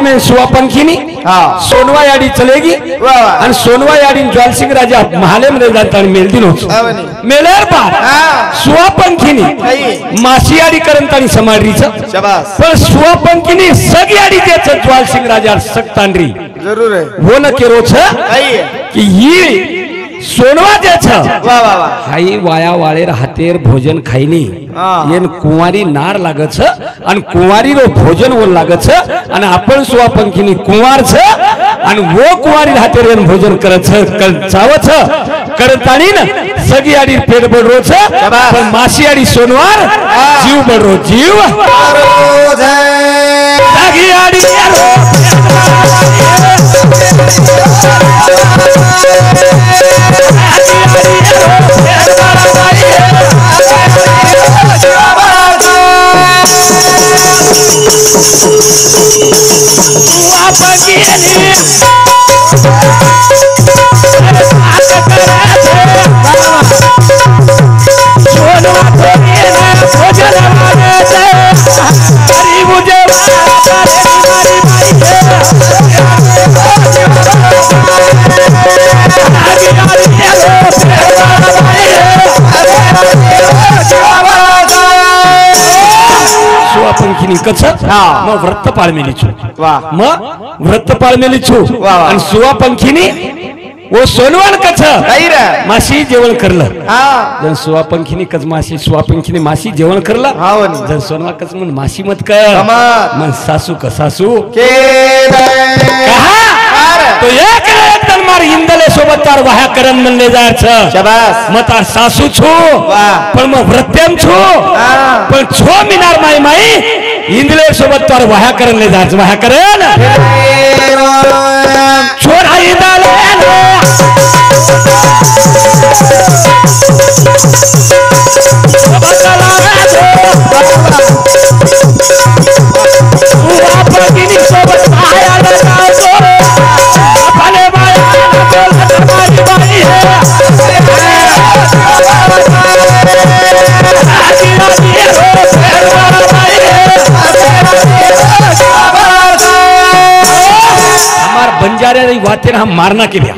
में सुवापंखीनी सोनवा याडी चलेगी और सोनवा याडी ज्वाल सिंह राजा महाले में जाता मेल दिन मेलर बार सुवापंखीनी मासी याडी करंतानी समाडरीच पण सुवापंखीनी सग याडी त्याच ज्वाल सिंह राजा सकतांडरी जरूर है वो न केरो छ कि ये सोनवा ज्याचं वाह वाह वाह हाई वाया वाळेर हातेर भोजन खाईनी येन कुंवारी नार लागत आणि कुंवारी रो भोजन वो लागत आणि आपण सुवापंखीनी कुंवार छ आणि वो कुंवारी हातेर येन भोजन करत चावत करतानी न सगी आडी पेट बडरो छ पण मासी आडी सोनवार जीव बडरो जीव सगी आडी व्रत पाळमेली छु मग व्रत पाळमेली छु आणि सुवापंखीनी वो सोनवान कछ मासी जेवण करलं जन सुवापंखीनी कच मासी सुवापंखीनी मासी जेवण करलं जन सोनवा कच मन मासी मत कर मन सासू का सासू तो एक एकदम मार इंदले सोबत तार वाह्या करम म्हणले जायचं शाबास मग तार सासू छो पण मग व्रत्यम छो पण छो मिनार माई माई इंदले सोबत तार वाह्या करम ले जायचं वाह्या करण छोरा इंदले बातें हम मारना के लिए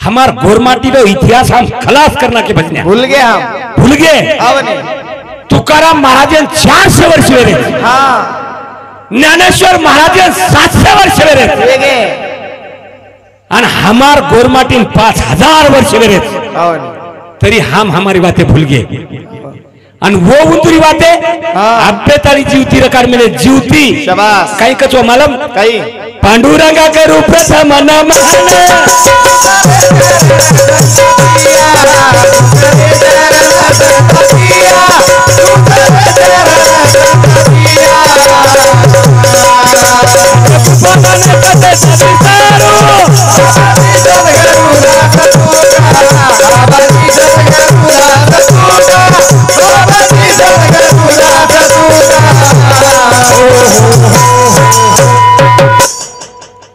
हमार गोरमाटी का इतिहास हम खलास करना के बचने भूल गए हम भूल गए तुकाराम महाराजन 400 वर्ष वेरे ज्ञानेश्वर महाराजन 700 वर्ष वेरे और हमार गोरमाटी 5000 वर्ष वेरे तरी हम हमारी बातें भूल गए और वो उंदरी बातें अब्बे तारी जीवती रकार मिले जीवती शाबाश काही कचो मालूम काही पांडुरंगा के रूप से मना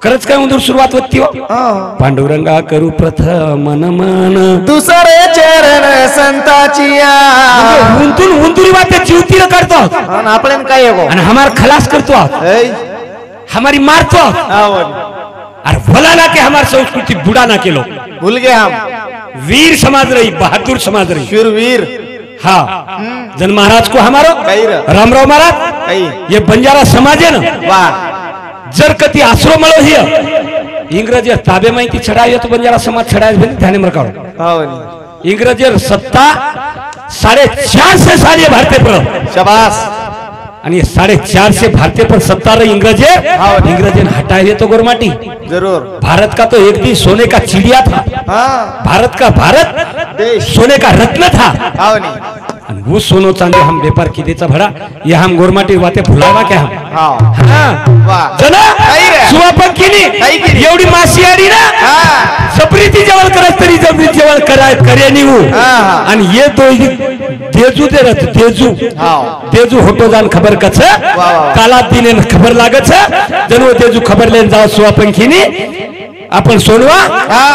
खरंच काय उंदूर सुरुवात होती हो पांडुरंगा करू प्रथम मन मन दुसरे चरण संताची उंतून उंदुरी वाटे जीवती करतो आपण काय आणि हमार खलास करतो हमारी मारतो अरे भला ना के हमार संस्कृति बुढ़ा ना के लो भूल गए हम वीर समाज रही बहादुर समाज रही शूरवीर हाँ जन महाराज को हमारो रामराव महाराज ये बंजारा समाज है ना वाह जर कती आश्रो मळो हिय इंग्रजी ताबे माहिती छडाय तो बंजारा समाज छडाय ध्यान में रखो इंग्रजी सत्ता 450 साल ये भारतीय पर शाबाश आणि 450 भारतीय पर सत्ता रही इंग्रजी हटाए तो गोरमाटी जरूर भारत का तो एक दिन सोने का चिड़िया था भारत का भारत सोने का रत्न था वो सोनो चांदी हम व्यापार की देता भरा ये हम गोरमाटी बातें भुलावा क्या हम जना सुवापंखीनी काही केली. एवढी माशी आली ना हा सप्रीती जेवण करत तरी जबरी जेवण करे निघू हा. आणि ये तो देजू दे रत देजू हाव. देजू होटो जान खबर कछ वा. काला दिने खबर लागत जणू देजू खबर लेन जाव सुवा पंखीनी आपण सोनवा हा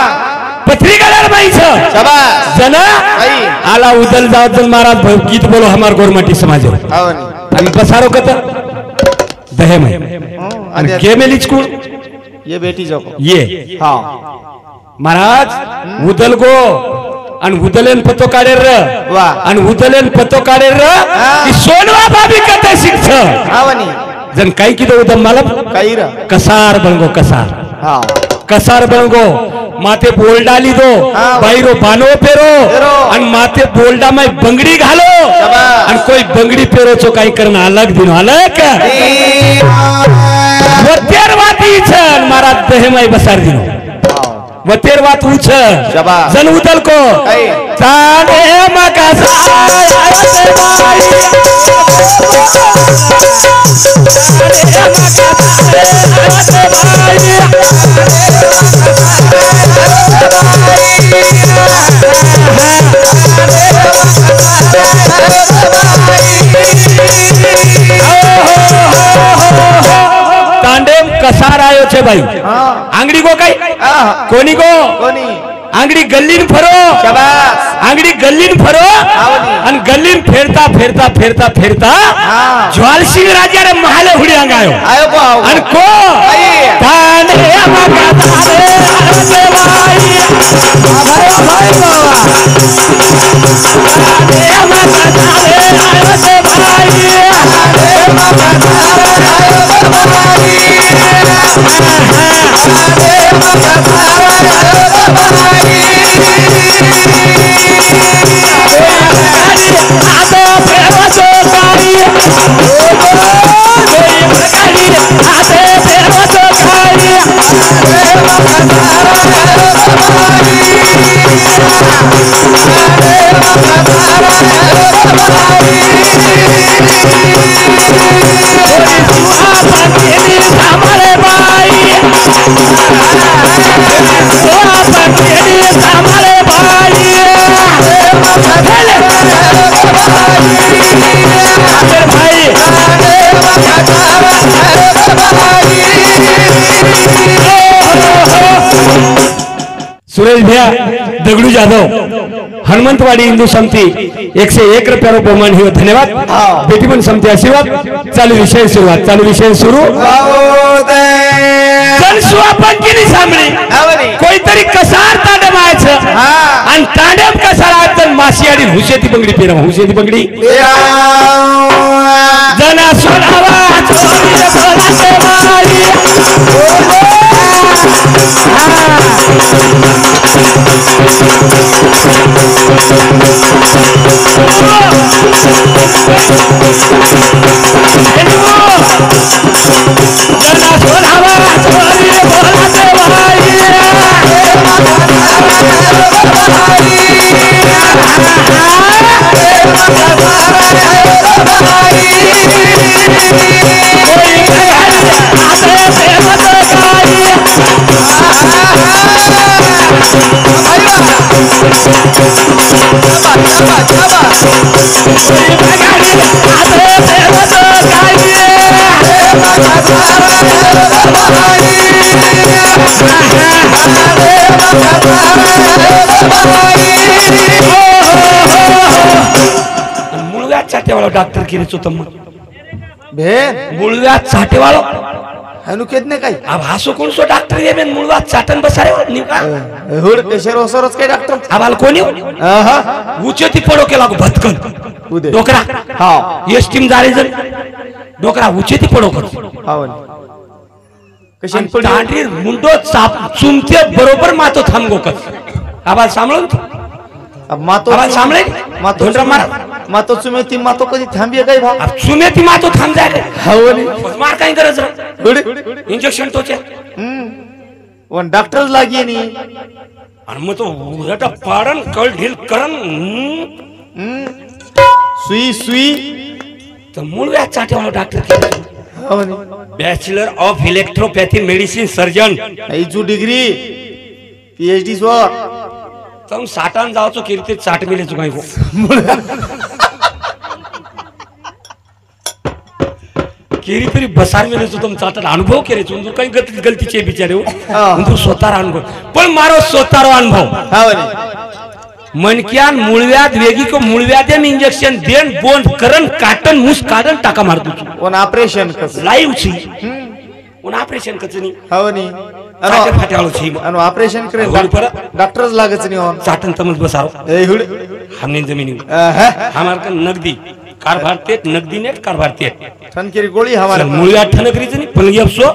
पथरी गाडायला पाहिजे शाबास जन आई. आला उदल जाव जन महाराज गीत बोलो हमार गोरमाटी समाज आवनी आणि पसारो कत दहे में आणि के में लिचकू ये बेटी जोको ये हा महाराज उदल गो आणि उदलेन पतो काढे र वा. आणि उदलेन पतो काढे र की सोनवा भाभी कते शिक्ष आवनी जन काही किदो उदम मालम काही र कसार बनगो कसार हा कसार बनगो माथे बोलडा लीधो हाँ। बाईरो बानो पेरो पेरो। आणि माथे बोलडा में बंगड़ी घालो शाबाश। आणि कोई बंगड़ी पेरो छो काही करना अलग दिनो अलग वतेरवाती छन मारा देहमाई बसार दिनो वतेरवात उछ शाबाश। जन उदल को आई। ताने मकसा तांडेम कसार आयो छे भाई आंगड़ी को कई कोनी को कोणी आंगड़ी गल्लीन फरो शाबास आंगड़ी गल्लीन फरो आवनी। आणि गल्लीन फेरता फेरता फेरता फेरता हाँ। ज्वाल सिंह राजा रे महाले हुडी अंगायो आयो को आओ आणि को आई। ताने मका तारे आरे भाई भाई भाई बाबा ताने मका तारे आरे भाई ताने मका तारे आरे भाई ताने मका तारे आतो फेरो सो कारी आते फेरो सो कारी हमारे भाई हमारे भाई सुरेश भैया दगड़ू जाधव हनुमंतवाड़ी हिंदू समिति 101 रुपया बहुमान ही धन्यवाद बेटी पण समिति आशीर्वाद चालू विषय सुरू जनस्वापंकीनी सामने आवनी कोणीतरी कसार तांडव आयचं हा आणि तांडव कसार आयचं माशी आणि हुशेती बंगडी पेरवा हुशेती बंगडी जना सोनावा चोरी सोनाचे मारी जना सोनावा चोरी सोनाचे मारी मुळव्यात चाटेवाला डॉक्टर केलेच होतं मग भेन मुळव्यात चाटेवाला हनु कितने काही अब हासो कोण सो डॉक्टर ये बेन मुळव्यात चाटन बसारे निका हुड पेशर ओसरच काय डॉक्टर आबाल कोणी आहा उचे ती पडो केला भटकन उदे डोकरा हा एस टीम जारे जण डोकरा उचे ती पडो कर आवनी कशी आणि पडली तांडरी मुंडो चाप चुमते बरोबर मातो थांबगो कर आबाल सांभाळून अब मातो आबाल सांभाळे मातो धोंडरा मार मातो चुमे ती मातो कधी थांबिये काही भाव अब चुमे ती मातो थांब जाय आवनी मार काही गरज हुड इंजेक्शन तोचे वन डॉक्टर लागिये नी आणि मग तो उलटा पाडन कळ ढील करन सुई सुई तर मूळ व्याज चाटेवाला डॉक्टर केलं हवनी bachelor of electropathy medicine surgeon ऐजू डिग्री पीएचडी स्वर तम साठान जावचो किती चाट मिले चुकाई को केरी तरी बसार मिले तो तुम चाट अनुभव केरे चुंदूर काही गलतीचे बिचारे हो तू स्वतः अनुभव पण मारो स्वतः अनुभव हवनी मनक्यान मुळव्यात वेगी को मुळव्यात इंजेक्शन देन बोंड करन काटन मुस काटन टाका मारतो वन ऑपरेशन कस लाईव्ह छी वन ऑपरेशन कचनी हवनी फाटे फाट्याळो छी अन ऑपरेशन करे डॉक्टर्स लागच नहीं होन चाटन तमज बसाओ ए हुड हमने जमीनी है हमार का नगदी कारभार तेट नगदी नेट कारभार तेट ठनकेरी गोली हमारे मुळव्यात ठनकरी जनी पण यपसो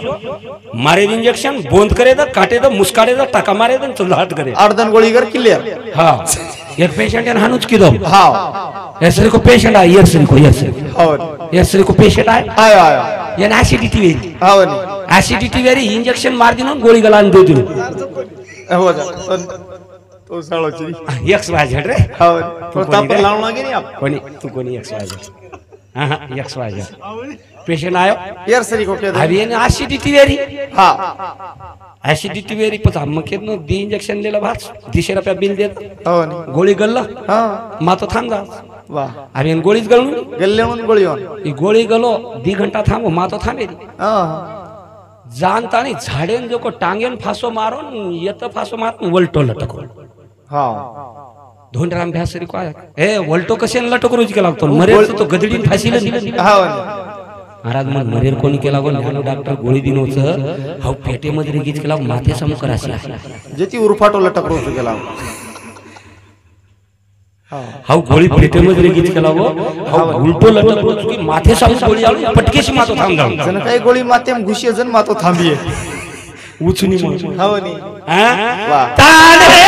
मारे इंजेक्शन बोंद करे दा काटे दा मुस्काडे दा टाका मारे दा चल हात करे अर्धन गोली कर क्लियर हां एक पेशेंट है हानुच की दो हां ऐसे को पेशेंट आया ऐसे को हवनी ऐसे को पेशेंट आया आयो आयो ये एसिडिटी वेरी हवनी एसिडिटी वेरी इंजेक्शन मार दिनो गोली गलान दे दिनो हो जा तो सालो ची एक्स वाय जेड रे हवनी प्रताप पर लावना की नहीं आप कोनी तू कोनी एक्स वाय जेड हां एक्स वाय जेड पेशेंट आयो यार सरी को क्या अभी ये एसिडिटी वेरी हां एसिडिटी वेरी पता हम के नो दी इंजेक्शन लेला भात 200 रुपया बिल दे हवनी गोळी गल्ला हां मा तो थांब जा वाह अभी इन गोळीच गळून गल्ले म्हणून गोळी होन ई गोळी गलो 2 घंटा थांबो मा तो थांबे हां जानता नहीं झाडेन जो को टांगेन फासो मारो येत फासो मार वलटो लटको हां धोंडराम भ्यासरी को ए वलटो कशेन लटको रोज के लागतो मरेल तो गदडीन फाशीला दिलं हवनी महाराज मग मरेल कोणी केला गो ज्ञानो डॉक्टर गोळी दिनोच हाव पेटे मध्ये रेगीच केला माथे समोर करासी जेती उरफाटो लटक रोज गेला हाव गोळी पेटे मध्ये रेगीच केला गो हाव उलटो लटक रोज की माथे समोर गोळी आली पटकेशी मातो थांब जाऊ जन काही गोळी मातेम घुशिये जन मातो थांबिये उचनी मग हवनी हां वाह तान रे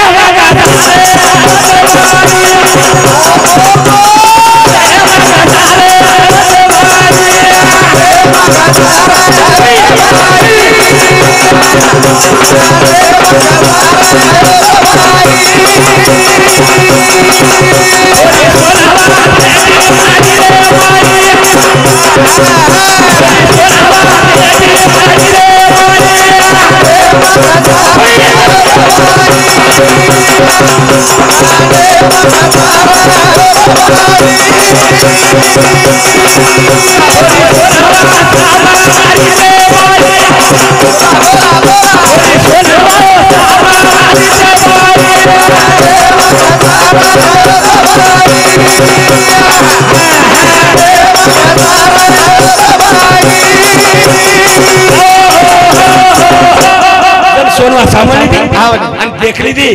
सोनवा सामने थी आणि देखली थी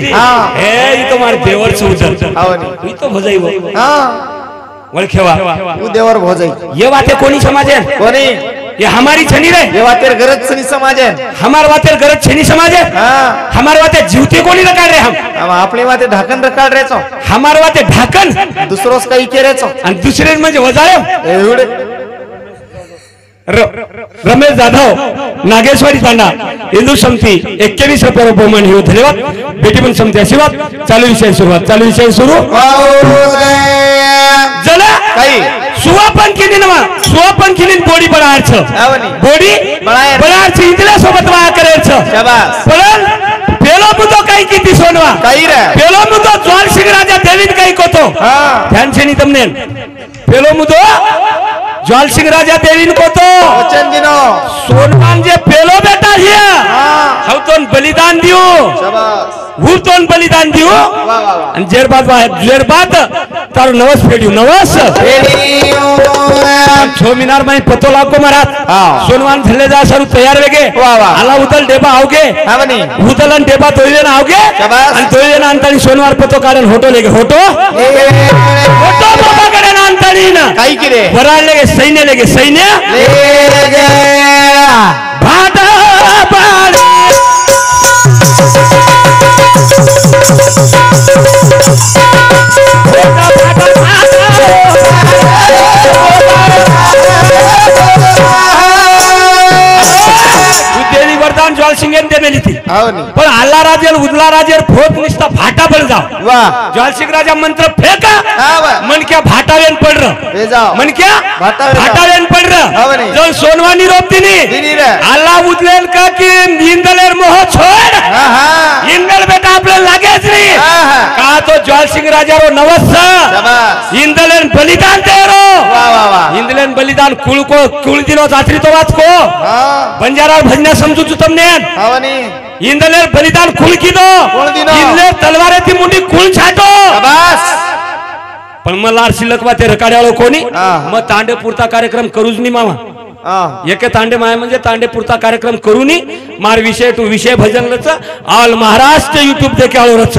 हे ई तो मार देवर सुधर ई तो भजाई वो हां वळखेवा तू देवर भोजाई ये बातें कोणी समाज है कोणी ये हमारी छनी रे ये बातेर गरज सनी समाज है हमार वातेर गरज छनी समाज है हां हमार वाते जीवते कोणी रकाड रे हम आपली वाते ढाकन रकाड रेचो हमार वाते ढाकन दुसरोस काही केरेचो आणि दुसरे म्हणजे वजाळे एवढे रमेश जाधव नागेश्वरी तांडा हिंदू समिती 21 रुपये बहुमान हे धन्यवाद बेटी पण समिती आशीर्वाद चालू विषय सुरू जला काही सुवापन केली ना सुवापन केली बॉडी बनायच बॉडी बनायच इंदिरा सोबत वा करायचं शाबास पण पेलो मुदो काही किती सोनवा काही रे पेलो मुदो ज्वाल सिंह राजा देवीन काही कोतो हां ध्यान से नहीं तुमने पेलो मुदो ज्वाल सिंह राजा देवीन कोतो वचन दिनो सोनमान जे पेलो बेटा हिया हां हवतोन बलिदान दियो शाबास हुतोन बलिदान दियो वाह वाह आणि जेरबाद तारो नवस फेडियो नवस छो मिनार में पतो लागो महाराज सोनवान झल्ले जा सरू तयार वेगे वाह वाह आला उदल डेबा आवगे हावनी उदलन डेबा तोयले ना आवगे शाबास आणि तोयले ना अंतरी सोनवार पतो कारण होटो लेगे होटो बाबा करे ना अंतरी ना काही की रे वराळ लेगे सैन्य लेगे भाटा पाडे बलिदान ज्वालसिंगेन दे मेली थी हो नी पण आल्ला राजेर उदला राजेर फोत निस्ता भाटा पड जाव वाह ज्वालसिंग राजा मंत्र फेका हा वा मन क्या भाटावेन पड हे जाओ मन क्या भाटावेन पड हो नी जल सोनवानी रोपतीनी दिनी रे आल्ला उदलेन का की इंदलेर मोह छोड हा हा इंदल बेटा आपले लागेच नाही हा हा का तो ज्वालसिंग राजा रो नवस शाबास इंदलेन बलिदान दे रो वाह वाह वाह इंदलेन बलिदान कुळ दिनो जात्री तो वाच को हा बंजारा भजना समजू तू तमने हो नी इंदलेर बलिदान कुळ कीदो कुळ दिनो. इंदलेर तलवारेती मुंडी कुळ छाटो शाबास पण मला शिल्लकवा ते रकाड्याळो कोणी हा. मग तांडे पुरता कार्यक्रम करूच नाही मामा हा एके तांडे माय म्हणजे तांडे पुरता कार्यक्रम करूनी मार विषय टू विषय भजन रच ऑल महाराष्ट्र यूट्यूब देखे आलो रच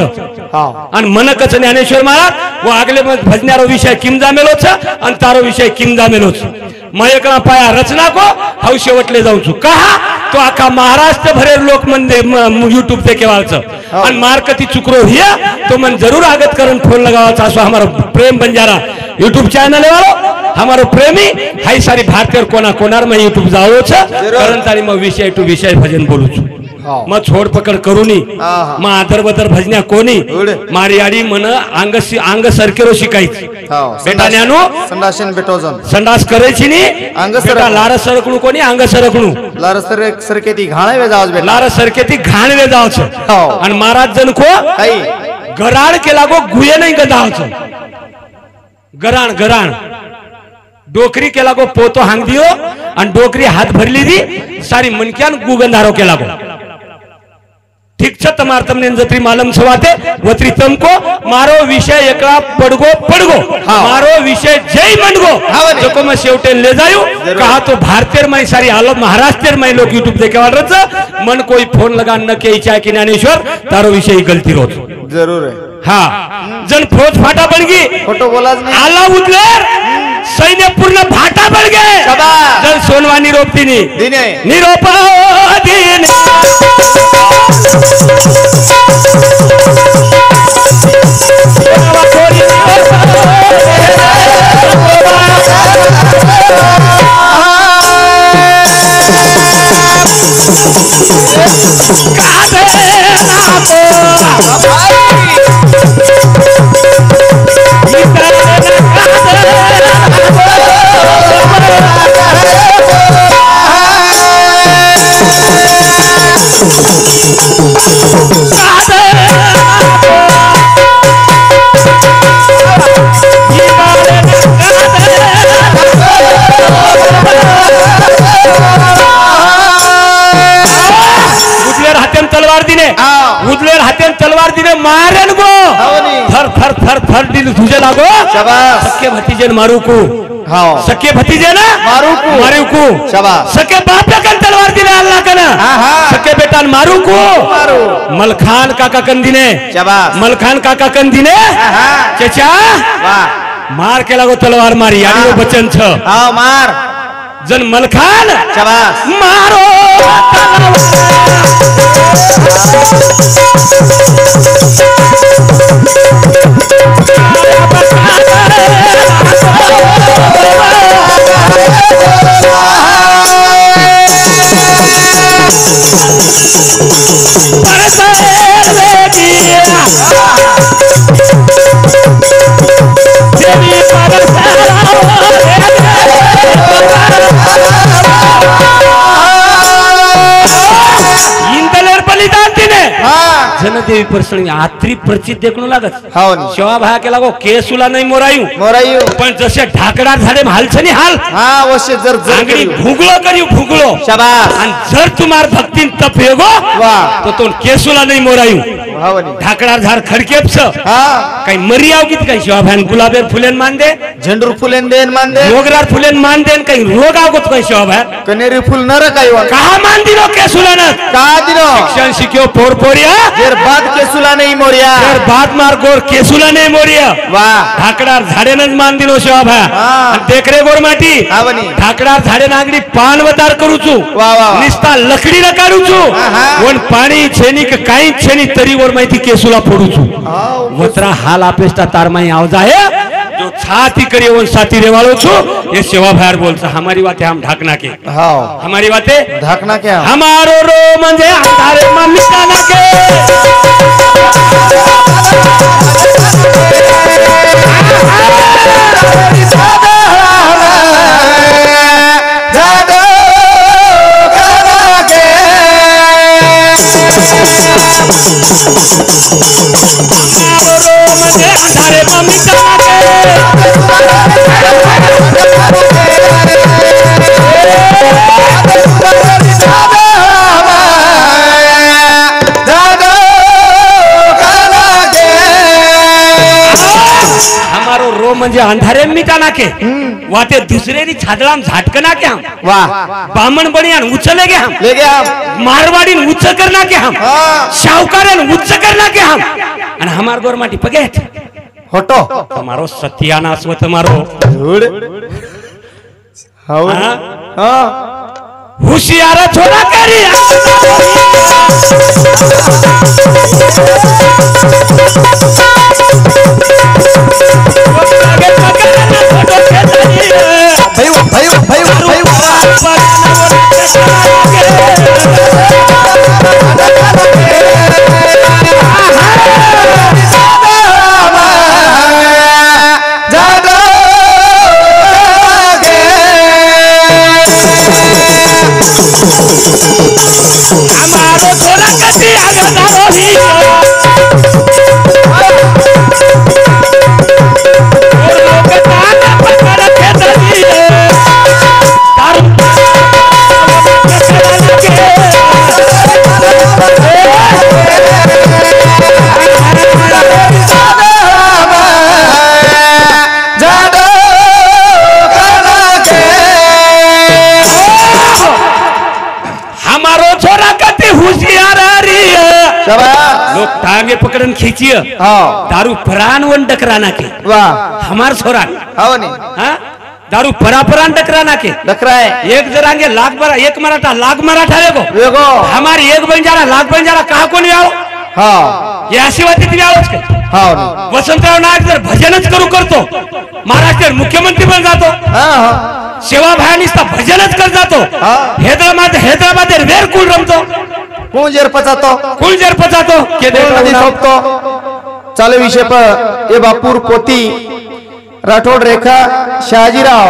हा आणि मनकच ज्ञानेश्वर महाराज व आगले भजनारो विषय किम जामेलोच आणि तारो विषय किम जामेलोच मयकला पाया रचना को हाऊ शेवटले जाऊ छु कहा तो आखा महाराष्ट्र भरेर लोक मंदे यूट्यूब देखे वाळच आणि मार्कती चुकरो हिया तो मन जरूर आगत करून फोन लगावाचा असो हमारो प्रेम बंजारा यूट्यूब चैनल वालो हमारो प्रेमी हाई सारी भारतीय कोना कोनार में यूट्यूब जाओ छ कारण तारी म विषय टू विषय भजन बोलू छु म छोड़ पकड़ करूनी म आदर बदर भजन्या कोणी मारी आडी मन अंग सरकेरो शिकायची बेटा न्यानो संडासन बेटोजन संडास करायची नी अंग बेटा लार सरकणू कोणी अंग सरकणू लार सरकेती घाणे वे जावज बेटा लार सरकेती घाणवे जाव छ आणि महाराज जन को काही गराड केला गो गुये नाही गदाव छ गराण गराण डोकरी केला गो पोतो हांग दियो आणि डोकरी हात भरली दी सारी मनक्यान गुगंधारो केला गो ठीक छ तमार तमने जत्री मालम छवाते वत्री तमको मारो विषय एकला पडगो पडगो मारो विषय जय मंडगो जको म शेवटे ले जायो कहा तो भारतीय में सारी आलो महाराष्ट्र में लोग यूट्यूब देखे वाल रच मन कोई फोन लगा न के इच्छा कि ज्ञानेश्वर तारो विषय गलती रोज जरूर है हाँ जन फौज फाटा बन गई फोटो बोला नहीं आला उदलेर सैन्य पूर्ण भाटा बन गए शाबाश जन सोनवा निरोपती नी दिने निरोपा दिन उदलेर हाते तलवार दिने मारेन गो थर थर थर थर दिल तुझे लागो शाबाश सके भतीजे मारू को हाँ सके भतीजे ना मारू को शाबाश सके बाप कन तलवार दिने अल्लाह कना सके बेटा मारू को मलखान काका कन दिने शाबाश मलखान काका कन दिने चचा वाह मार के लागो तलवार मारी यानी वो बचन छ हाँ मार जन मलखान शाबाश मारो जनदेवी प्रसंगी आत्री प्रचित देखणू लागत शेवा भया केला गो केसुला नाही मोरायू मोरायू पण जसे ढाकडार झाले हालछनी हाल हाँ वैसे जर आंगडी भुगलो करियो भुगलो शाबाश आणि जर तुम्हार भक्तीन तप येगो वाह तो केसुला नाही मोरायू ढाकडार झाड खडकेपस हाँ काही मरियाव किती काही शेवा भयान गुलाबेर फुलेन मान दे झेंडूर फुलेन देन मान दे रोगरार फुलेन मान देन काही रोग आवत काही शेवा भया कनेरी फुल नर काही कहा मान दिनो केसुला न का दिनो शिक्षण शिक्यो पोर पोरिया जेर बात केसुला नहीं मोरिया तर बात मार गोर केसुला नाही मोरिया वाह ढाकडार झाडेनच मान दिनो शेवा भया हाँ देखरे गोर माटी आवनी ढाकडार झाडे नागडी पान वतार करू छु वाह वाह निस्ता लकडी न काढू छु वन पाणी छेनी क काही छेनी तरी वर माहिती केसुला फोडू छु वत्रा हाल आपेस्टा तार माई आव जाय जो छाती करे वन साथी रे वालो छो ये सेवा भार बोलता हमारी बातें हम ढाकना के हाँ हमारी बातें ढाकना क्या हमारो रो मंजे अंधारे मम्मी जाना के अंधारे मम्मी जाना के हमारो रो म्हणजे अंधारे मिटाना के वाते दूसरे नी छादळाम झाटकना के हम वाह बामण बनियान उचले के हम ले गया मारवाड़ी उच्च करना के हम हाँ। शाहूकारन उच्च करना के हम आणि हमार गोर माटी पगेत होटो तुम्हारो सत्यानाश व तुम्हारो धूड़ हाँ हाँ? हाँ होशियार छोरा करी भाई हमारो छोरा कति आगदारो ही और लोग ताना पकड़ के दली दारू हमारो छोरा कति होशियार लोग टांगे पकड़न खींचिए हाँ दारू फरान वन डकराना के वाह हमार छोरा हाँ नहीं हाँ दारू फराफरान डकराना के लग रहा है एक जरांगे लाख बरा एक मराठा लाख मराठा देखो देखो हमारी एक बन जा रहा लाख बन जा रहा कहा को नहीं आओ हाँ ये अशी बात इतनी आओच के हाँ वसंतराव नाईक जर भजनच करू करतो महाराष्ट्र मुख्यमंत्री बन जातो हाँ हाँ सेवा भाया निसता भजनच कर जातो हाँ। हैदराबाद वेर कुल रमतो कोण जेर पचातो कुल जर पचातो के कोण नदी सोपतो चालू विषय पर ये बापूर पोती राठोड रेखा शहाजीराव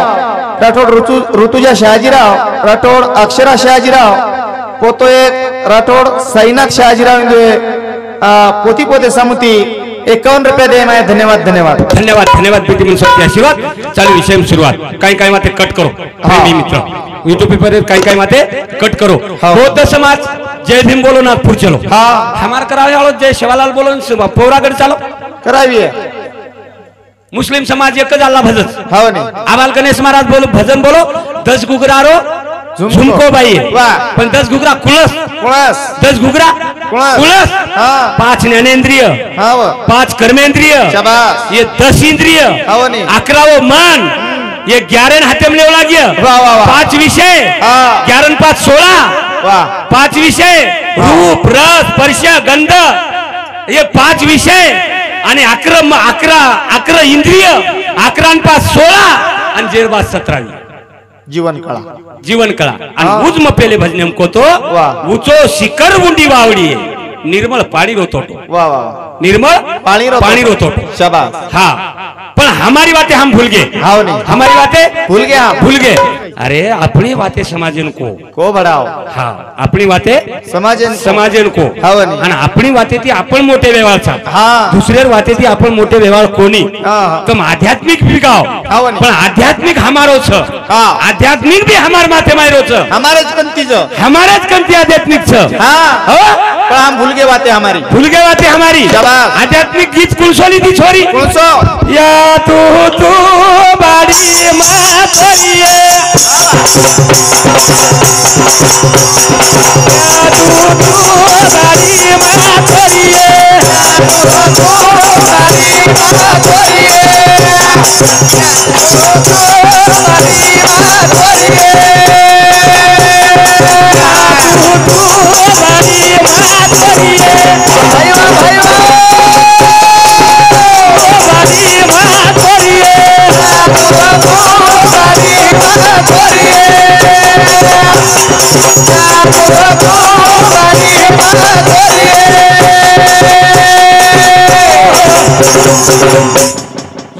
राठोड ऋतुजा शहाजीराव राठोड अक्षरा शहाजीराव पोतो एक राठोड साईनाथ शहाजीराव इंदुए पोती पोते सामुती 51 रुपये दे माय धन्यवाद धन्यवाद धन्यवाद धन्यवाद बेटी म्हणून सत्य आशीर्वाद चालू विषय में शुरुआत काही काही माते कट करो प्रेमी मित्र यूट्यूब पर काही काही माते कट करो बौद्ध समाज जय भीम बोलो नागपुर चलो हाँ हमार करावे वालो जय शिवालाल बोलो पौरागढ़ चलो कराविए मुस्लिम समाज एक अल्लाह भजन हाँ नहीं आबाल गणेश महाराज बोलो भजन बोलो 10 घुगरारो झुमको बाई वाह। पण 10 घुगरा कुलस कोणास 10 घुगरा कुलस हाँ 5 ज्ञानेंद्रिय हाँ वो 5 कर्मेंद्रिय शाबाश ये 10 इंद्रिय हाँ नहीं 11 मन ये 11 हाथे में लेवला गया वाह वाह वाह 5 विषय हाँ 11 न 5 16 वाह 5 विषय रूप रस स्पर्श गंध ये 5 विषय आणि 11 इंद्रिय 11 न 5 16 आणि 17 जीवन कळा जीवन कळा आणि उज म पेले भजने हमको तो वाह। उचो शिखर उंडी वावडी निर्मळ पाणी रोतो वाह वाह निर्मळ पानी रोतो शाबाश हाँ पर हमारी बातें हम भूल गए हाँ नहीं हमारी बातें भूल गए आप भूल गए अरे अपनी बातें समाजन को बढ़ाओ हाँ अपनी बातें समाजन को हाँ नहीं आणि अपनी बातें ती आपण मोठे व्यवहार चा हाँ दुसऱ्या बातें ती आपण मोठे व्यवहार कोणी हाँ तुम आध्यात्मिक भी गाओ हाँ नहीं पण आध्यात्मिक हमारो छ हाँ आध्यात्मिक भी हमार माथे मायरो छ हमारे कंती जो हमारेच कंती आध्यात्मिक छ हाँ हो पर हम भूल गए बातें हमारी भूल गए बातें हमारी शाबाश। आध्यात्मिक गीत कुलसोली थी छोरी कौन सो या तू बाड़ी मातरिए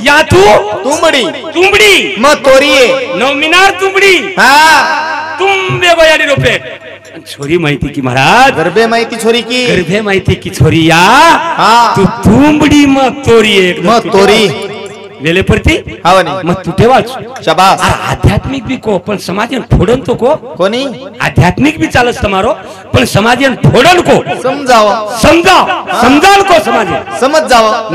या तू तुंबडी तुंबडी मग तोरिये नवमिनार तुंबडी हा तुंबे बयाडी रोपे छोरी माहिती की महाराज गरबे माहिती छोरी की गर्भे माहिती की छोरी या हा तू तुंबडी मग तोरी मग तोरी वेले पडती हवा नाही मग तुटे वाच शाबास आध्यात्मिक भी को पण समाज फोडन तो को कोणी आध्यात्मिक भी चालत તમારો पण समाज फोडन को समजाव समजाल को समाज समज जाव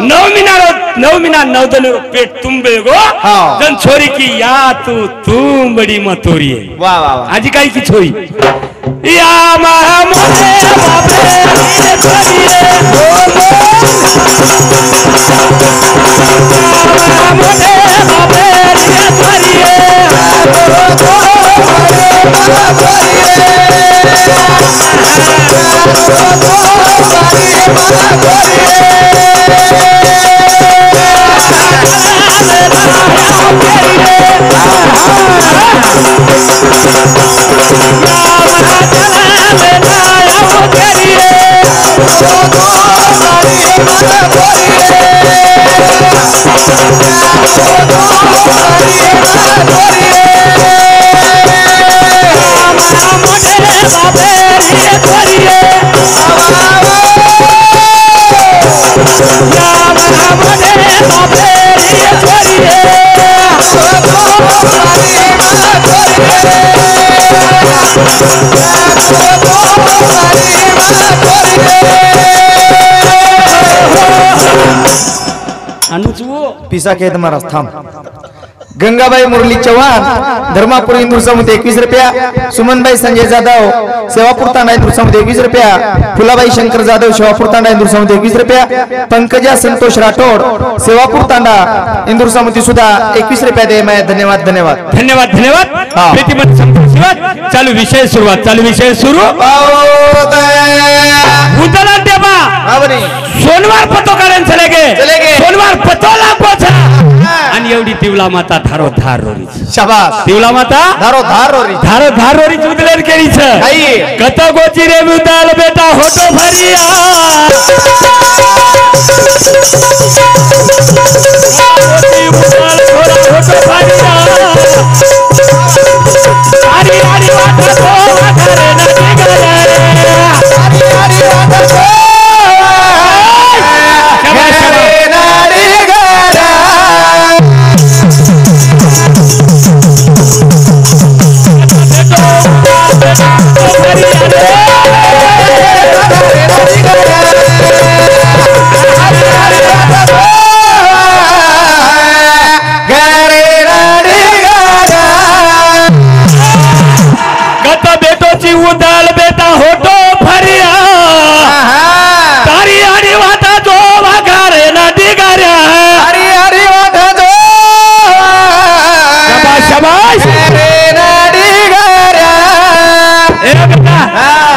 नव मीना नवदन पेट तुंबे गो हाँ। जन छोरी की या तू तुंबडी मग तोरी वा वा वा आजी काही की छोरी या मारा मोरे बापरे छोरी मोरे बापरे पिसा के तुम्हारा थांब गंगाबाई मुरली चव्हाण धर्मापुर इंदूर समुद्र 21 रुपया सुमनबाई संजय जाधव सेवापूर तांडा इंदूर समुद्र 21 रुपया फुलाबाई शंकर जाधव सेवापूर तांडा इंदूर समुद्र 21 रुपया पंकजा संतोष राठोड सेवापूर तांडा इंदूर समुद्र सुद्धा 21 रुपया दे मैं धन्यवाद धन्यवाद धन्यवाद धन्यवाद हाँ। प्रीतिमत संतोषवाद चालू विषय सुरुवात चालू विषय सुरू उतला टेबा सोनवार पतो कारण चले गे सोनवार पतो लागो छा आणि एवढी तिवला माता धारो धार रोरी शाबास तिवला माता धारो धार रोरी उदलेर केली छ कत गोची रे उदाल बेटा होतो भरिया उदाल होतो भरिया आरी आरी वाटा तो घरे नदी गले आरी आरी वाटा तो उदाल बेटा होतो भरिया तारी हरी वाटा जो वाघारे नदी गाऱ्या हरी हरी वाटा जो शाबाश शाबाश नदी गाऱ्या ए बेटा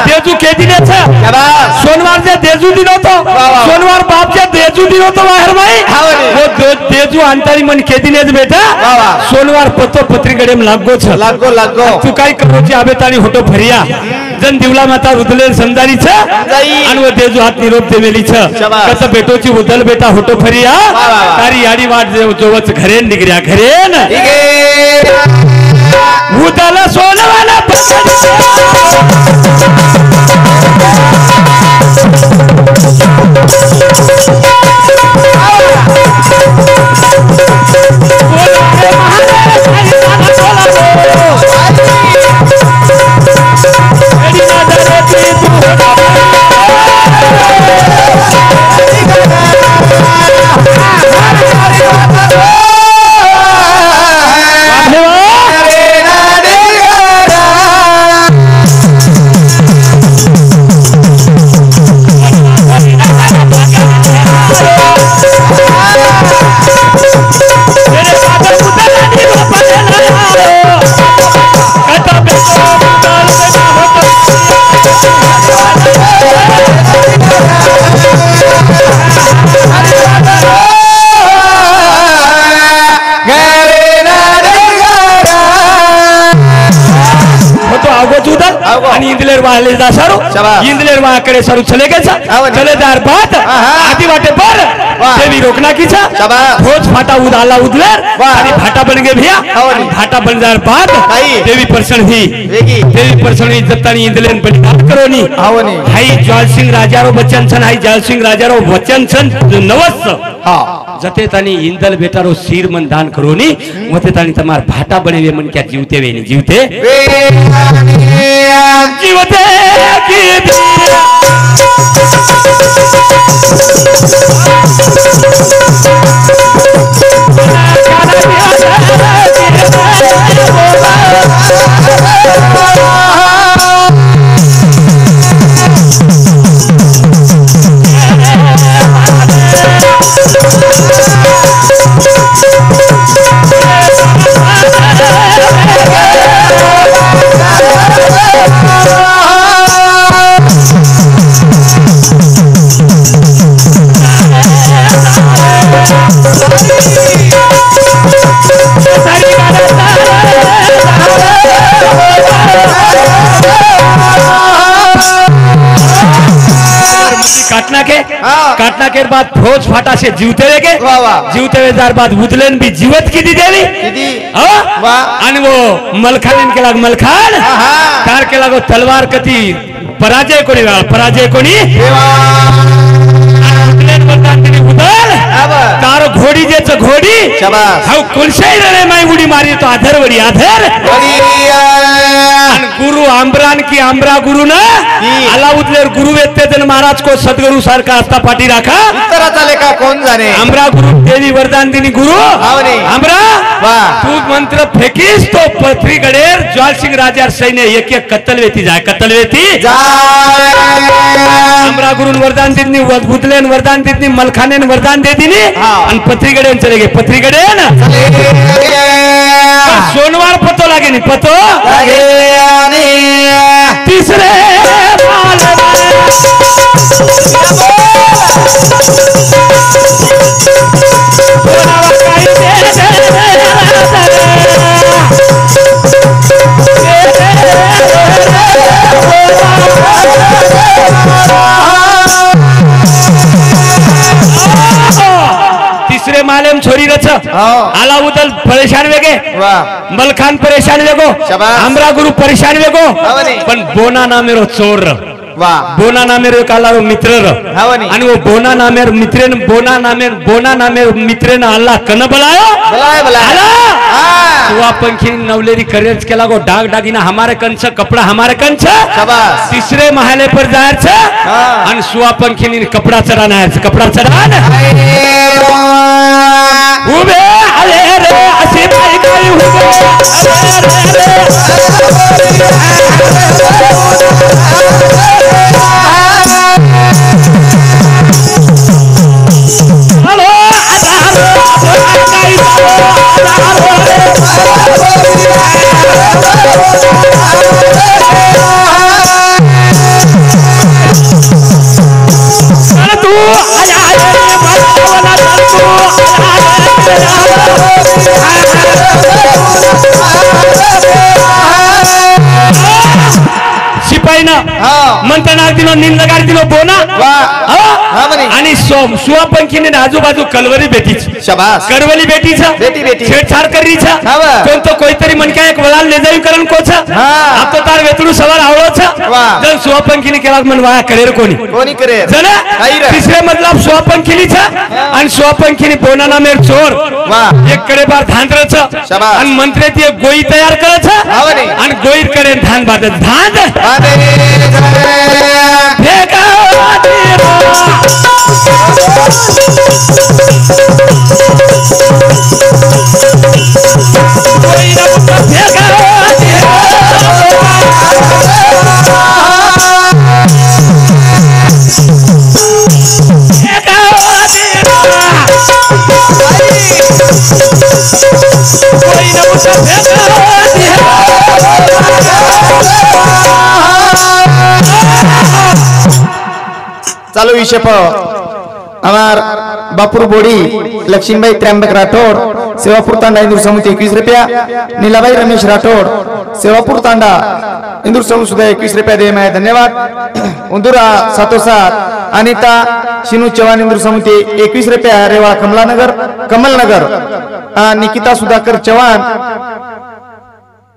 देजू के दिन छ शाबाश सोनवार जे देजू दिन होतो सोनवार बाप जे देजू दिन होतो बाहेर भाई वो देजू अंतरी मन के दिन बेटा सोनवार पतो पत्रिकडे लागो छ लागो तू काय करोची आबेतानी होतो भरिया जन दिवला माता रुदलेर समजारी छ आणि वो देजू हात निरोप देवेली छ कस बेटोची उदल बेटा होतो भरिया तारी याडी वाट जोवच घरे निगऱ्या घरे न उदल सोनवाला आणि इंदलेर वाले जा सारू इंदलेर वाकडे सारू चले गए चले दार बात आदि वाटे पर देवी रोकना की भोज फाटा उदाला उदलर आणि फाटा बन गे भैया आणि फाटा बन जार बाद देवी परसण ही देवी परसण इज्जतानी इंदलेन बलिदान करोनी हाई जॉल सिंह राजारो बच्चन छन हाई जॉल सिंह राजारो बच्चन छन नवस जते तानी इंदल बेटारो सिर मन दान करोनी मते तानी तमार फाटा बनेवे मन क्या जीवते वे नहीं जीवते जीवते काटना के बाद भोज फाटा से जीवते वेगे जीवते वे जार बाद उदलेन भी जीवत की दी देवी आणि वो मलखान के लाग मलखान तार के लागो तलवार कती पराजय कोणी उदलेन मलखान तिने उदल तारो घोडी जेच घोडी हाउ कोणशाही रे माई उडी मारी तो आधर गुरु आंबरान की आंबरा गुरु ना अलाउद्दीन गुरु वेत्तेजन महाराज को सदगुरु सारखा आस्था पाठी राखा उत्तरा चाले का कोण जाणे आंबरा गुरु देवी वरदान दिनी गुरु आंबरा तू मंत्र फेकीस तो पृथ्वी गडेर ज्वाल सिंह राजा सैन्य एक एक कत्तलवेती आंबरा गुरु वरदान दिनी उदलेन वरदान दिनी मलखानेन वरदान दे दिनी आणि पृथ्वी गडेन चले गे पृथ्वी गडेन सोनवार पतो लागे नहीं पतो तीसरे तीसरे मालेम छोरी रच अलाउद्दीन परेशान वेगे मलखान परेशान वेगो आंबरा गुरु परेशान वेगो पण बोना नामेरो चोर बोना नामेर कालारो मित्र आणि वो बोना नामेर मित्रेन अल्लाह कन बलायो सुवा पंखी नवलेरी करेज केला गो डाग डागिना हमारे कंच कपड़ा हमारे कंच तीसरे महले पर जायच आणि सुवा पंखी कपड़ा चढाना कपड़ा चढान उबे अरे रे असे बाई काय उबे हेलो सिपाही ना मंत्रनाग दिलो निंदगार दिलो बोना आणि सुवापंखीने आजूबाजू कलवरी बेटीच करवली बेटीच छेडछाड करीच तो कोणतरी मनक्या एक वलाल ले जाई करण कोच आता तार वेतडू सवार आवळोच जन सुवापंखीने केला मन वाया करेर कोणी करे जन तिसरे मतलब सुवापंखीनीच आणि सुवापंखीने बोना नामेर चोर एक कडे बार धांद्रच आणि मंत्रे ती एक गोई तयार करच आणि गोईर करे धान बादत धान फेका चालू विषय हमार बापुर बोड़ी लक्ष्मीबाई त्र्यंबक राठौड़ सेवापुर तांडा इंदूर समुद्र 21 रुपया नीलाबाई रमेश राठौड़ सेवापुर तांडा इंदूर समुद्र 21 रुपया दे मैं धन्यवाद उंदूरा 707 अनिता शिनू चव्हाण इंदूर समिती 21 रुपया रेवाळा कमलनगर निकिता सुधाकर चव्हाण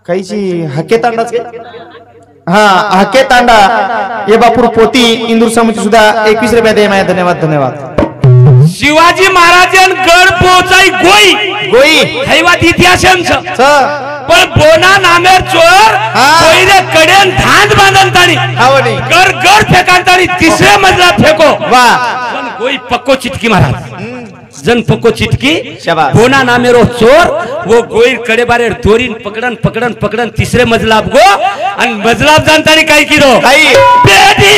काहीची हके तांडाच हके तांडा ये बापूर पोती इंदूर समिती सुद्धा 21 रुपया दे माया धन्यवाद शिवाजी महाराजन गड पोचाई गोई हैवात इतिहासांचं पण बोना नामेर चोर कोईरे कडेन धांद बांधन ताणी गड फेकांतानी तिसरे मजला फेको जन गोई पक्को चिटकी महाराज जन पक्को चिटकी बोना नामेरो चोर वो गोई कडे बारे दोरीन पकडन तिसरे मजला गो आणि मजला जानतानी काय किरो बेटी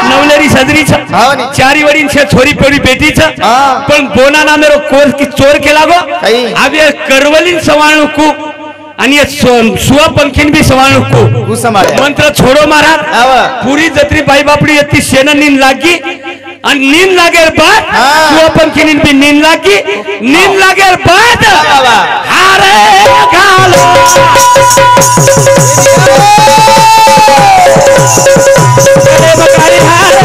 नवलेरी सदरी चारी वडील छोरी पोरी बेटी पण बोना नामेरो चोर केला गो आवे करवलीन सवाणकू आणि सुवा पंखीन भी सवाणकू मंत्र छोड़ो महाराज पूरी जत्री बाई बापड़ी येती सेना नींद लागी आणि नींद लागेल बाद सुवा पंखीन भी नींद लागी नींद लागेल बाद हारे घालो बकारी हारे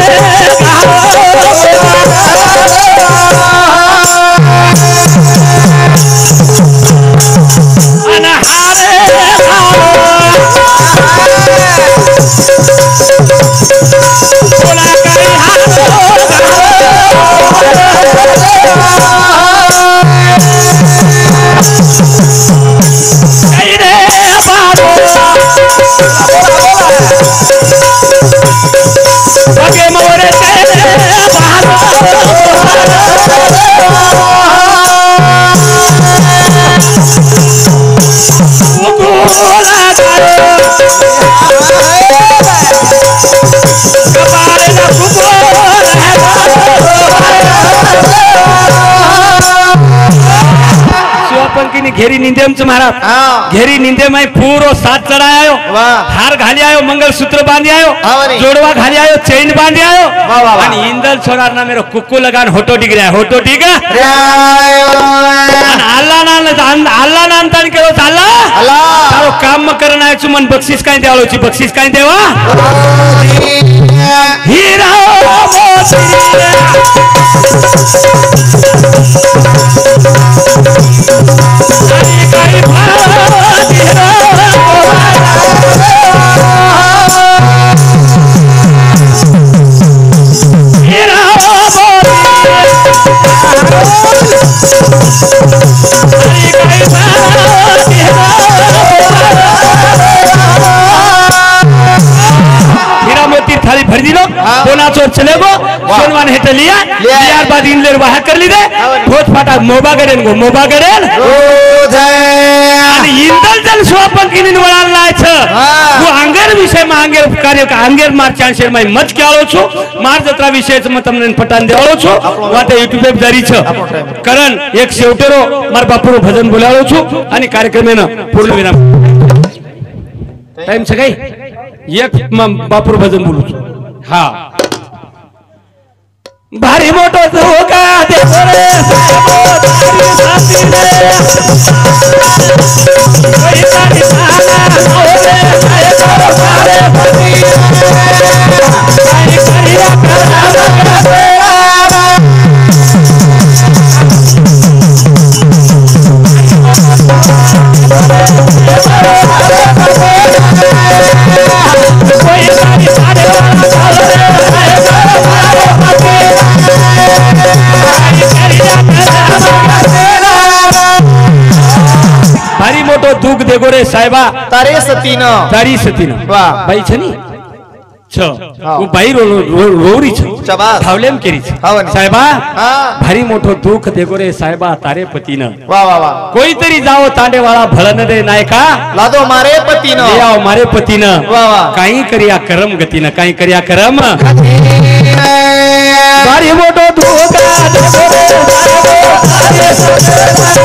घेरी निंदेमच महाराज घेरी निंदे में पूरो साथ चढ़ायो हार घाली आयो मंगलसूत्र बांधी आयो जोड़वा घाली आयो चेन बांधी आयो आणि इंदल छोरार ना मेरो कुक्कू लगान होटो डिग रहा होटो डिग अल्लाह नाम तान केलो अल्लाह तारो काम म करन आयो मन बक्षीस काय देवालो ची बक्षीस काय देवा हीरा थाली भर दी लो बोना चोर चले गो सोनवान हेट लिया यार बाद इनलेर बाहर कर ली दे भोज फाटा मोबा करेन आणि इंदल जल सोपन किनीन वळाल नायच वो अंगेर विषय में अंगेर कार्य का अंगेर मार चांसेर में मच के आलो छु मार जत्रा विषय में तमने पटान देवालो छु वाटे यूट्यूब पे जारी छ करण एक शेवटेरो मार बापूरो भजन बोलालो छु आणि कार्यक्रमेन पूर्ण विराम टाइम छ काय एक बापूर भजन बोलू हा भारी मोठो धोका देतो रे भारी मोटो दुख देगो रे साहेबा तारी सतीन वाह भाई छनी छ वो भाई रोरी छ थावलेम केरी साहेबा भारी मोठो दुख देगो रे साहेबा तारे पतीन वाह वाह वाह कोई तरी जाओ तांडे वाला भलन रे नायका लादो मारे पतीन ले आओ मारे पतीन वाह वाह काई करिया करम गतीन काई करिया करम भारी मोटो दुख देगो रे साहेबा तारे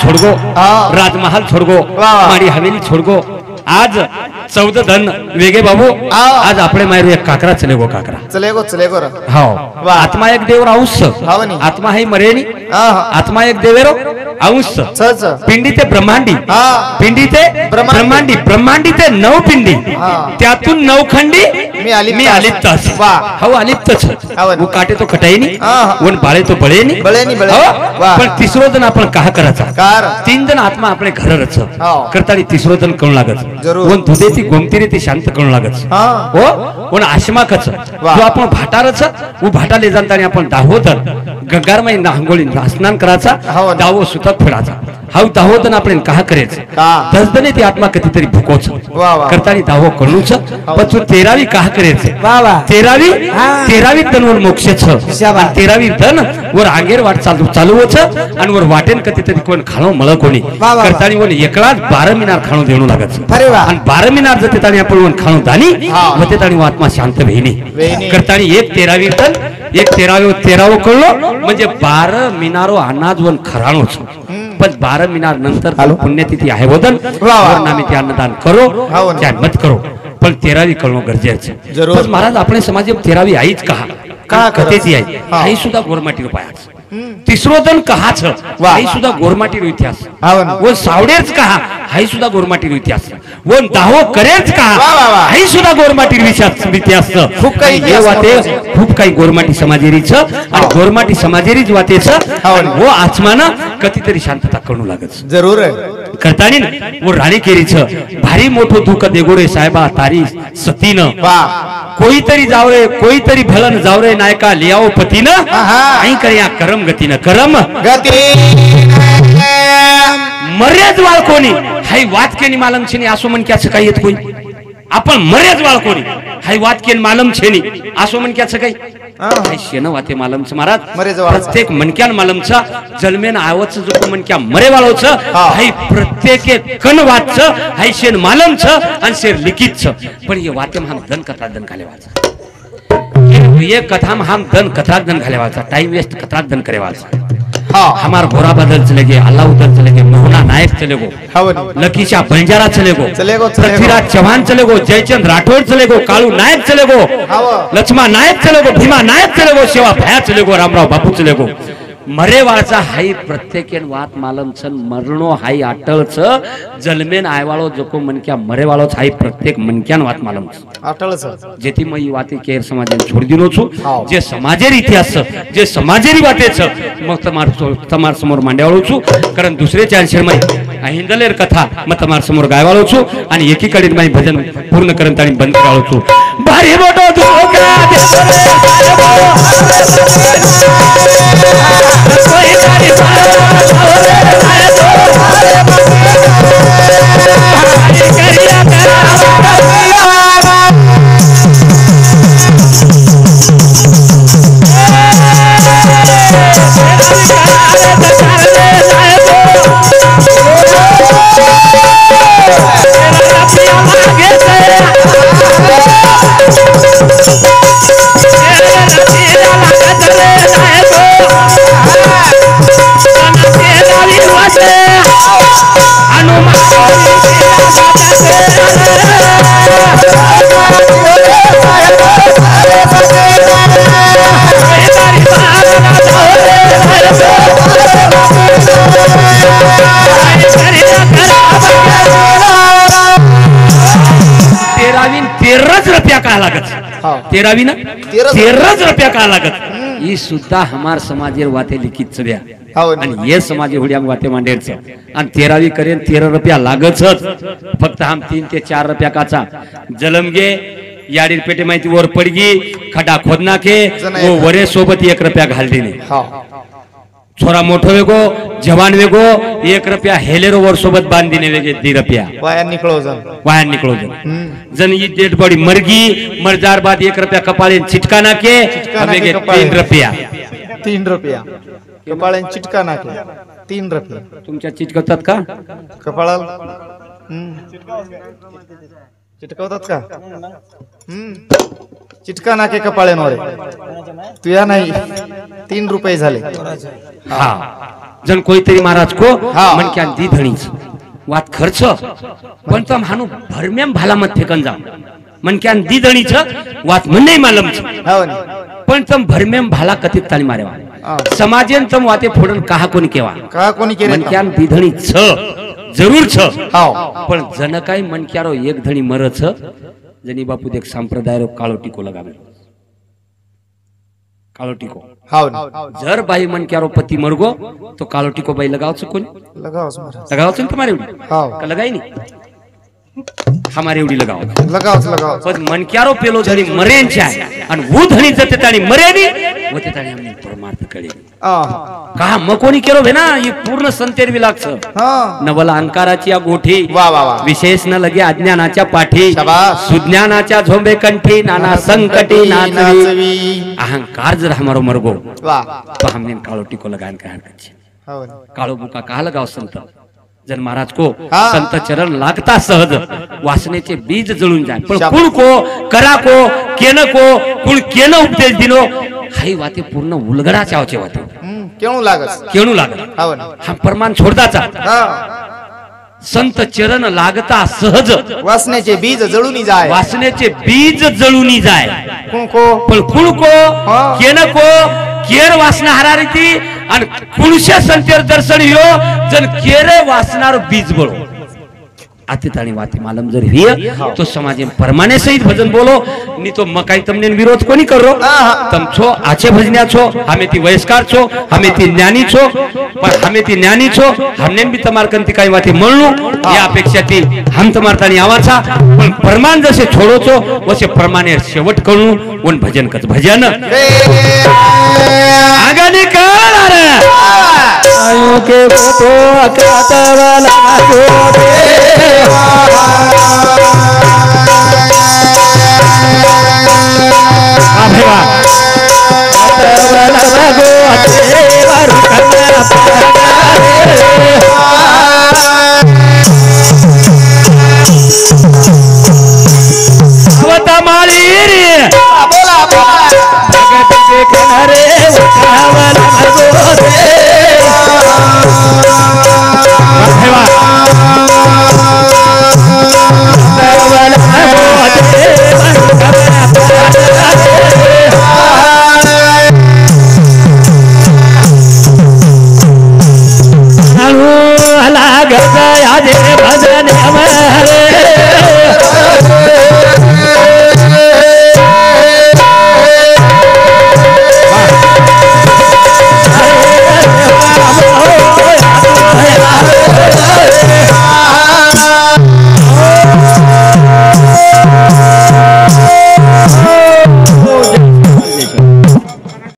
छोड़गो, हाँ। राजमहल छोड़गो, वाह। मारी हवेली छोड़गो, आज 14 धन वेगे बाबू, हाँ। आज आपले मायरू एक काकरा चलेगो काकरा. चलेगो रा. हाव, वाह. आत्मा एक देवर अंश, हाव नी. आत्मा है मरेनी, हाँ. आत्मा एक देवेरो अंश. सच. पिंडी ते ब्रह्मांडी, हाँ. पिंडी ते ब्रह्मांडी, ब्रह्मांडी ते नऊ पिंडी, हाँ. त्यातून नवखंडी मी अलिप्त असे. वाह. हो अलिप्तच. हाव नी. वो काटे तो कटाईनी, हाँ. वन बाळे तो बळेनी, बळेनी. हो? वाह. पण तिसरो जण आपण कहा करायचा. कार. 3 जण आत्मा आपले घर रच हाव. करताळी तिसरो जण कळू लागत. जरूर. वन दुधेती गोमतीरे ती शांत कळू लागत. हाँ. हो वन आशमाकच वाह. जो आपण भाटारच वो भाटाले जाणतानी आपण दाहोतर गंगारमाई नांगोळी स्नान करायचा, हाव नी. दावो सुतक फिरायचा. हाव दाहोतन आपण कहा करायचं. का? 10 जण ती आत्मा कधीतरी भुकोच वाह, वाह. करताळी दाहो कळूच. पण तू 13वी कहा करायचं. वाह, वाह. 13वी तनवर मोक्षच. शाबास. 13वी तन वर आंगेर वाट चालूच आणि वर वाटेन कधीतरी कोण खाणो मळ कोणी वाह, वाह. करताळी वन एकलाच 12 मिनार खाणो देणू लागत. अरे वाह. आणि 12 मिनार जते ताणी आपण वन खाणो दानी हाँ. वते ताणी आत्मा शांत वेहिनी वेहिनी. करताळी एक 13वी तन एक 13व कळलो म्हणजे 12 मिनारो अनाज वन खराणोच. पण 12 मिनार नंतर पुण्यतिथी आहे वदन वाह. नामी ते अन्नदान करो हाव ना. त्या मत करो. पण 13वी कळणं गरजेचं. जरूर. पण महाराज आपल्या समाजात 13वी आईच कहा का कथेची आई हा. आई सुद्धा गोरमाटी रुपयाच. तिसरो जण कहाच वाह. आई सुद्धा गोरमाटी इतिहास. हाव ना. वो सावडेच कहा आई सुद्धा गोरमाटी इतिहास. वो दाहो करेच वाह, कहा वाह, वाह. आई सुद्धा गोरमाटी इतिहास. खूप काही हे इतिहास वाते महत्वाचे. खूप काही गोरमाटी समाजेरीच आणि गोरमाटी समाजेरीच वातेच हाव आणि ना. वो आत्माना कधीतरी शांतता कळू लागत. जरूर आहे. करतानी वो राणी केरीच भारी मोठो दुःख देगोरे साहेबा तारी सतीनं वाह. कोईतरी जावरे कोईतरी भलन जावरे नायका लियाओ पतीनं आहा. आई कर या करम गतीनं करम गती. मर्याद वाळ कोणी हाय वाद केनी मालम छेनी असो मन क्याच काही येत कोणी आपण मर्याद वाळ कोणी हाय वाद केन मालम छेनी असो मन क्याच काही हाय शेन वाते मालमच महाराज मर्याद वाळचा. प्रत्येक मनक्यान मालमचा जन्मेन आवच जो मनक्या मरे वाळोच हाय प्रत्येक कन वाच हाय शेन मालमच आणि शेर लिखितच. पण ये वाते हम धन कथा धन घाले वाचा ये कथा हम धन कथा धन घाले वाचा टाइम वेस्ट कथा धन करे वाचा. हाँ. हमार घोड़ा बदल चले गए अल्लाह उधर चले गए मोहना नायक चले गो हाव नी. लकीशा बंजारा चले गो चलेगो. पृथ्वीराज चौहान चले गो जयचंद राठौर चले गो कालू नायक चले गो हाव. लक्ष्मा नायक चले गो भीमा नायक चले गो सेवा भया चले गो रामराव बापू चले गो. मरेवाळचा हाई प्रत्येकेन वात मालम छन मरणो हाई अटळच जन्मेन आयवाळो जोको मनक्या मरेवाळोच हाई प्रत्येक मनक्यान वात मालम अटळच. जेती मई वाते केर समाजाने छोड़ दिनो छु हाव. जे समाजेर इतिहास जे समाजेरी वातेच मग तमार समोर मांड्यावाळो छु कारण दुसरे 400 मै हिंदलेर कथा मग तमार समोर गायवाळो छु आणि एकीकडे माई भजन पूर्ण करन ताणी बंद कराळो छु. भारी मोठो धोका कोई तारी तेरावी ना 13 रुपया का लागत ही सुद्धा हमार समाजेर वाते लिखित चव्या आणि ये समाजे हुड्या वाते मांडेरच आणि 13वी करेन 13 रुपया लागच फक्त हम 3 ते 4 रुपया काचा जलमगे याडीर पेटे माहिती वर पडगी खडा खोदना के वो वरे सोबत 1 रुपया घाल देने छोरा मोठो वेगो जवान वेगो 1 रुपया हेलेरो वर सोबत बांध देने वेगे 2 रुपया वाया निकलो जन ये डेड बॉडी मरगी मरजार बाद 1 रुपया कपाळे चिटका ना के वेगे 3 रुपया 3 रुपया कपाळे चिटका ना के 3 रुपया तुमच्या चिटकवतात का कपाळाला चिटकवतात का चिटका ना के कपाळेनवर तुया नाही 3 रुपये झाले हा जन कोईतरी महाराज को हाँ। मन क्या दी धणीच वात खर्च पण तम हानु भरमेम भाला मत फेकन जा मन क्या दी धणीच वात मन नाही मालम छ हो नी पण तम भरमेम भाला कथित ताली मारेवा हाँ। समाजेन तम वाते फोडन कहा कोणी केवा का कोणी केले मन क्या दी धणी छ जरूर छ हाव पण जन काय मन क्यारो एक धणी मर छ जनी बापू देख संप्रदाय रो काळो टीको लगावे काळो टीको हाव नी जर बाई मन क्यारो पति मरगो तो काळो टीको बाई लगाओ छ कोणी लगाओ महाराज लगाओ छ तुम्हारे उडी हाव का लगाई नहीं हमारे उडी लगाओ लगाओ पण मन क्यारो पेलो धणी मरेन चाय आणि वो धणी जते ताणी मरेनी वते ताणी हमने परमार्थ कळे का मकोनी केरो भेना ये पूर्ण संतेर विलाक्ष हाँ नवल अंकाराची या गोठी वाह वाह वाह विशेष न लगे अज्ञानाच्या पाठी शाबास सुज्ञानाच्या झोंबे कंठी नाना संकटी नाचवी नाचवी अहंकार जर हमारो मरगो वाह तो हमने कालो टीको लगान का हरकत हो काळो बुका कहा लगाओ संत जन महाराज को हाँ। संत चरण लागता सहज वासनेचे बीज जळून जाय पण शाबास। कुण को करा को केन को कुण केन उपदेश दिनो हाई वाते पूर्ण उलगडा चावचे वाते केणू लागस केणू लागत हो नी हा परमान छोडदाचा हाँ संत चरण लागता सहज वासनेचे बीज जळून जाय वासनेचे बीज जळून जाय कोण को पण कुण को हाँ। केन को केर वासना हरारीती आणि कुणशे संतेर दर्शन यो जन केरे वासनार बीज बळो आते ताणी वाते मालम जर हिय तो समाजे परमाने सहित भजन बोलो नी तो मकाई तमने विरोध कोनी करो तम छो आचे भजन्या छो हमें ती वयस्कार छो हमें ती ज्ञानी छो पर हमें ती ज्ञानी छो हमने भी तमार कंती काही वाते म्हणलो या अपेक्षा ती हम तमार ताणी आवाचा पण परमान जसे छोडो छो वसे परमाने शेवट करू वन भजन कच भजन आगाने काळ रे आयो के फोटो अकातवाला